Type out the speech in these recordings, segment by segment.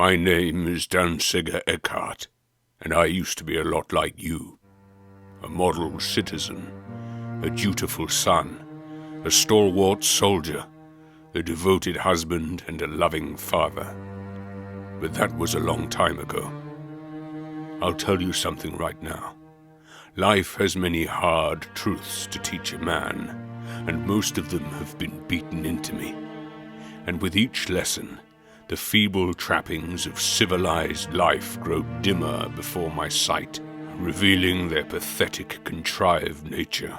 My name is Danziger Eckhart, and I used to be a lot like you. A model citizen, a dutiful son, a stalwart soldier, a devoted husband and a loving father. But that was a long time ago. I'll tell you something right now. Life has many hard truths to teach a man, and most of them have been beaten into me. And with each lesson, the feeble trappings of civilized life grow dimmer before my sight, revealing their pathetic, contrived nature.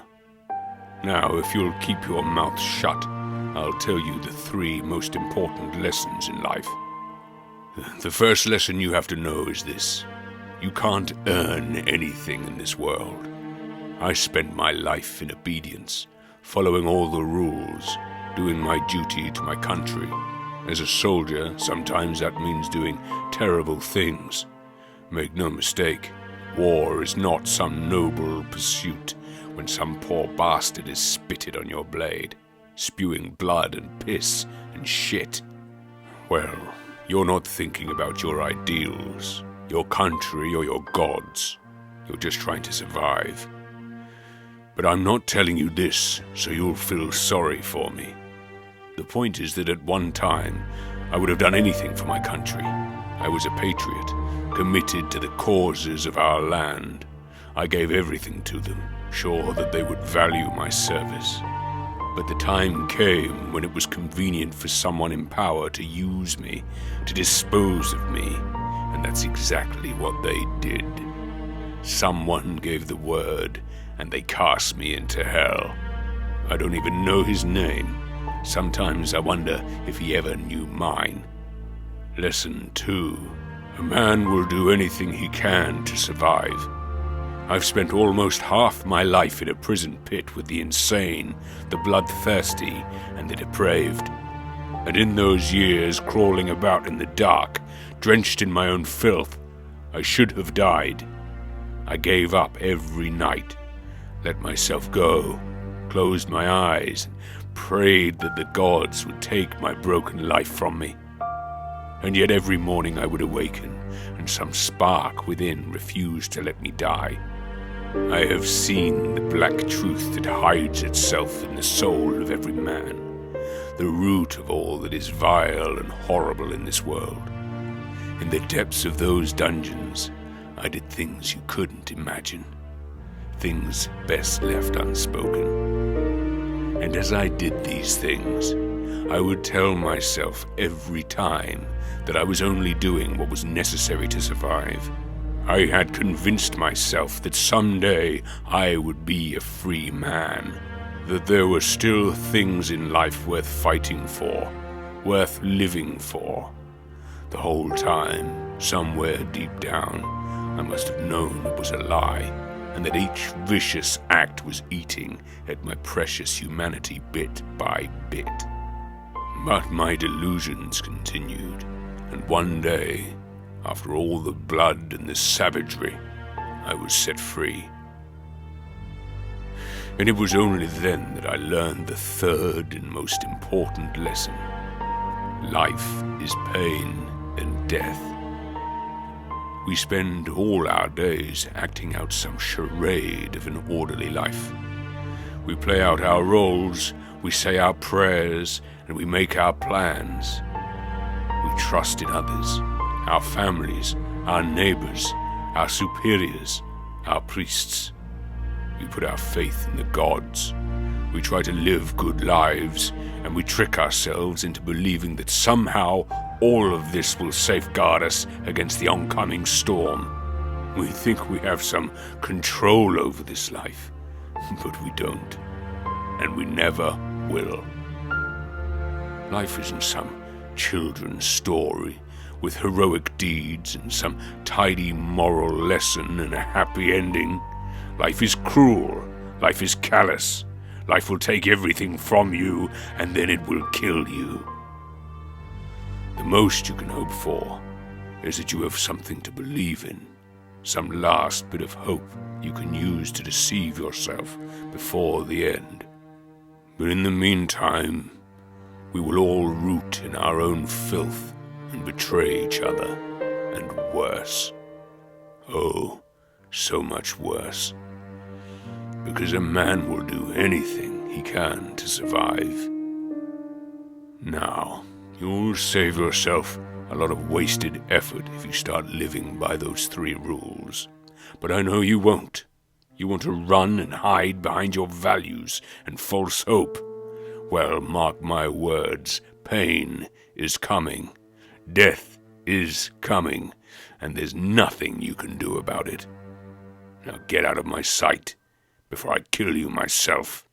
Now, if you'll keep your mouth shut, I'll tell you the 3 most important lessons in life. The first lesson you have to know is this. You can't earn anything in this world. I spent my life in obedience, following all the rules, doing my duty to my country. As a soldier, sometimes that means doing terrible things. Make no mistake, war is not some noble pursuit when some poor bastard is spitted on your blade, spewing blood and piss and shit. Well, you're not thinking about your ideals, your country, or your gods. You're just trying to survive. But I'm not telling you this so you'll feel sorry for me. The point is that at one time, I would have done anything for my country. I was a patriot, committed to the causes of our land. I gave everything to them, sure that they would value my service. But the time came when it was convenient for someone in power to use me, to dispose of me, and that's exactly what they did. Someone gave the word, and they cast me into hell. I don't even know his name. Sometimes I wonder if he ever knew mine. Lesson 2. A man will do anything he can to survive. I've spent almost half my life in a prison pit with the insane, the bloodthirsty, and the depraved. And in those years, crawling about in the dark, drenched in my own filth, I should have died. I gave up every night, let myself go, closed my eyes, prayed that the gods would take my broken life from me. And yet every morning I would awaken, and some spark within refused to let me die. I have seen the black truth that hides itself in the soul of every man, the root of all that is vile and horrible in this world. In the depths of those dungeons, I did things you couldn't imagine, things best left unspoken. And as I did these things, I would tell myself every time that I was only doing what was necessary to survive. I had convinced myself that someday I would be a free man, that there were still things in life worth fighting for, worth living for. The whole time, somewhere deep down, I must have known it was a lie, and that each vicious act was eating at my precious humanity bit by bit. But my delusions continued, and one day, after all the blood and the savagery, I was set free. And it was only then that I learned the 3rd and most important lesson. Life is pain and death. We spend all our days acting out some charade of an orderly life. We play out our roles, we say our prayers, and we make our plans. We trust in others, our families, our neighbors, our superiors, our priests. We put our faith in the gods. We try to live good lives, and we trick ourselves into believing that somehow all of this will safeguard us against the oncoming storm. We think we have some control over this life, but we don't, and we never will. Life isn't some children's story with heroic deeds and some tidy moral lesson and a happy ending. Life is cruel. Life is callous. Life will take everything from you, and then it will kill you. The most you can hope for is that you have something to believe in, some last bit of hope you can use to deceive yourself before the end. But in the meantime, we will all root in our own filth and betray each other, and worse. Oh, so much worse. Because a man will do anything he can to survive. Now, you'll save yourself a lot of wasted effort if you start living by those 3 rules. But I know you won't. You want to run and hide behind your values and false hope. Well, mark my words, pain is coming. Death is coming, and there's nothing you can do about it. Now get out of my sight before I kill you myself.